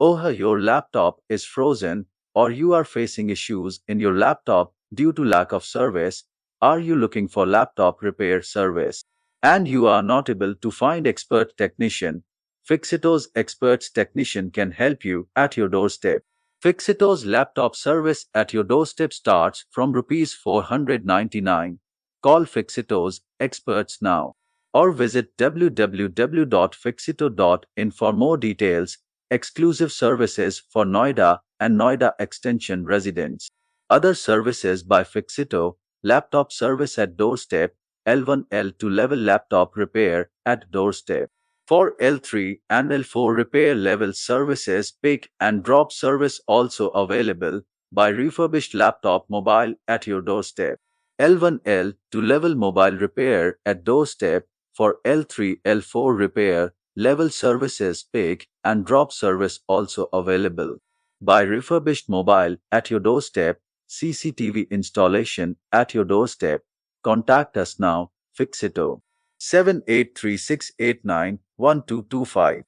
Oh, your laptop is frozen, or you are facing issues in your laptop due to lack of service. Are you looking for laptop repair service and you are not able to find expert technician? Fixito's experts technician can help you at your doorstep. Fixito's laptop service at your doorstep starts from Rs 499. Call Fixito's experts now or visit www.fixito.in for more details. Exclusive services for Noida and Noida Extension Residents. Other services by Fixito: laptop service at doorstep, L1 L2 level laptop repair at doorstep. For L3 and L4 repair level services, pick and drop service also available by refurbished laptop mobile at your doorstep. L1 L2 level mobile repair at doorstep. For L3 L4 repair level services, pick and drop service also available by refurbished mobile at your doorstep. CCTV installation at your doorstep. Contact us now. Fixito 7836891225.